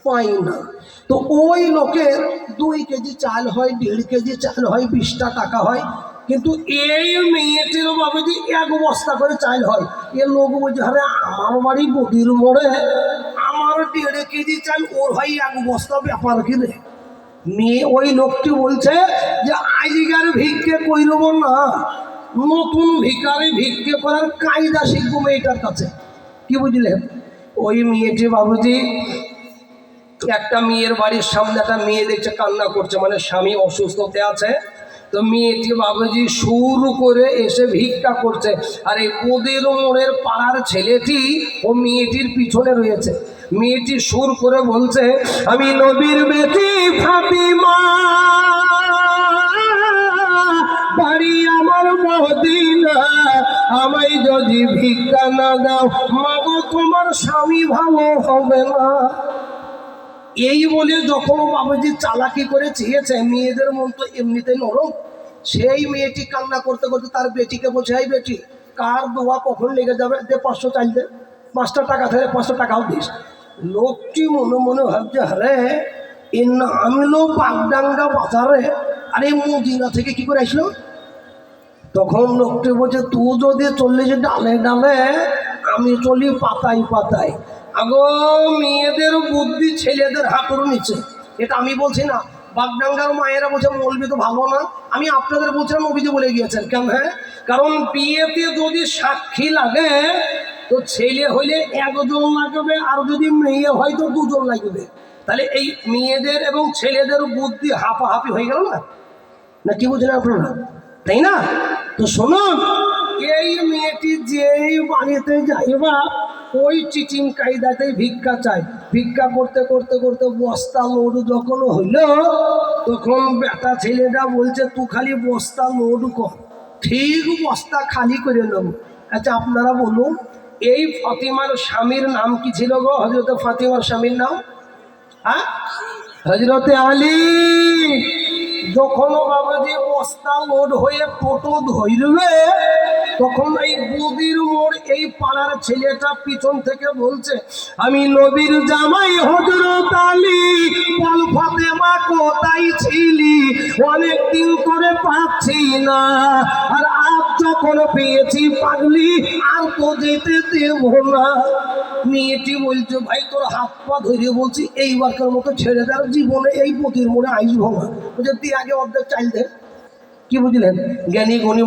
পাই না। তো ওই লোকের 2 কেজি চাল হয়, 1.5 কেজি চাল হয়, 20টা টাকা হয়। কিন্তু এই মেয়েটির বাবুজি 1 বস্তা করে চাল হয়। এ লোক বলছে, আরে আমার বাড়ি বদির মোড়ে, আমার 1.5 কেজি চাল, ওর হয় 1 বস্তা, ব্যাপার কি রে? মেয়ে ওই লোকটি বলছে যে আজকার ভিক্ষে কইরব না, নতুন ভিকারি ভিক্ষে করার কায়দা শিখবো মেয়েটার কাছে। কি বুঝলেন? ওই মেয়েটি বাবুজি একটা মেয়ের বাড়ির সামনে একটা মেয়ে দেখছে কান্না করছে, মানে স্বামী অসুস্থতে আছে। তো মেয়েটি বাবুজি শুরু করে এসে ভিক্ষা করছে, আর এই বদির মোড়ের পাড়ার ছেলেটি ও মেয়েটির পিছনে রয়েছে। মেয়েটি সুর করে বলছে, আমি নবীর বেটি ফাতিমা, বাড়ি আমার মদিনা, আমায় যদি ভিক্ষা না দাও মাগো তোমার স্বামী ভালো হবে না। এই বলে যখন বাবুজি চালাকি করে চেয়েছে, মেয়েদের মন তো এমনিতে নরম, সেই মেয়েটি কান্না করতে করতে তার বেটিকে বলছে, এই বেটি, কার দোয়া কখন লেগে যাবে, দে 500 চাল দে, 5টা টাকা থেকে 500 টাকাও দিস। লোকটি মনে মনে ভাবছে, আরে এ নামলো বাগডাঙ্গা বাজারে, আরে মদিনা থেকে কি করে আসলো? তখন লোকটি বলছে, তুই যদি চল্লিশ ডালে ডালে, আমি চলি পাতায় পাতায়। আগো মেয়েদের বুদ্ধি ছেলেদের হাতের নিচে, এটা আমি বলছি না। বাগডাঙ্গার মায়েরা বলছে মৌলবি তো ভালো না, আমি আপনাদের বলছিলাম নবীজি বলে গিয়েছেন। কেন? হ্যাঁ, কারণ বিয়েতে যদি সাক্ষী লাগে তো ছেলে হইলে 1 জন লাগবে, আর যদি মেয়ে হয় তো 2 জন লাগবে। তাহলে এই মেয়েদের এবং ছেলেদের বুদ্ধি হাঁপাহাপি হয়ে গেল না, না কি বুঝলেন আপনারা? তাই না? তো শুনুন, এই মেয়েটি যেই বাড়িতে যাইবা ওই চিচিং কায়দাতেই ভিক্ষা চাই। ভিক্ষা করতে করতে করতে বস্তা লোড যখন হইল, তখন বেটা ছেলেটা বলছে, তুই খালি বস্তা লোড কর, ঠিক বস্তা খালি করে নেব। আচ্ছা আপনারা বলুন, এই ফাতিমার স্বামীর নাম কি ছিল গো? হযরত ফাতিমার স্বামীর নাম হ্যাঁ হযরতে আলী। যখন বাবাজি বস্তা লোড হয়ে টোটো ধরবে, তখন এই বদির মোড় এই পাড়ার ছেলেটা পিছন থেকে বলছে, আমি নবীর জামাই হযরত আলী, বল ফাতেমা কোথায় ছিলি, অনেকদিন করে পাচ্ছি না, আর আজ যখন পেয়েছি পাগলি আর তো যেতে দেব না। মেয়েটি বলছে, ভাই তোর হাত পা ধরে বলছি এইবারকার মতো ছেড়ে দেওয়ার, জীবনে এই বদির মোড়ে আইসব না। বলছে তুই আগে অর্ধেক চাইল দে। কি বুঝলেন? জ্ঞানী গণী